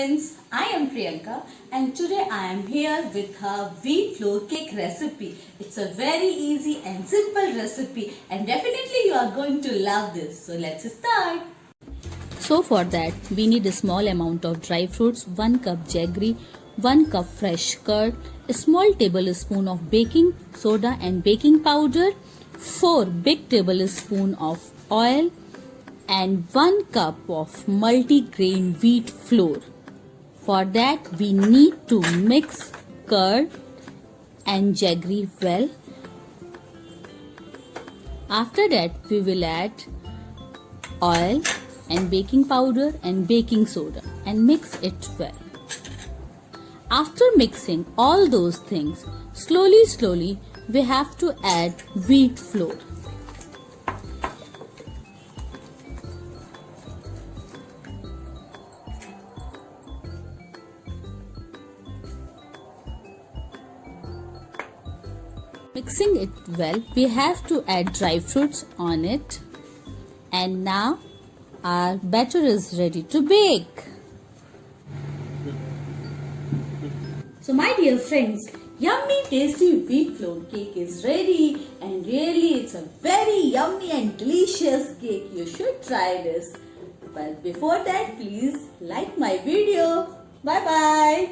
friends, I am Priyanka and today I am here with a wheat flour cake recipe. It's a very easy and simple recipe and definitely you are going to love this. So let's start. So for that we need a small amount of dry fruits, 1 cup jaggery, 1 cup fresh curd, a small tablespoon of baking soda and baking powder, 4 big tablespoon of oil and 1 cup of multi-grain wheat flour. For that we need to mix curd and jaggery well. After that we will add oil and baking powder and baking soda and mix it well. After mixing all those things, slowly we have to add wheat flour. Mixing it well, we have to add dry fruits on it. And now our batter is ready to bake. So my dear friends, yummy tasty wheat flour cake is ready and really it's a very yummy and delicious cake. You should try this. But before that, please like my video. Bye bye.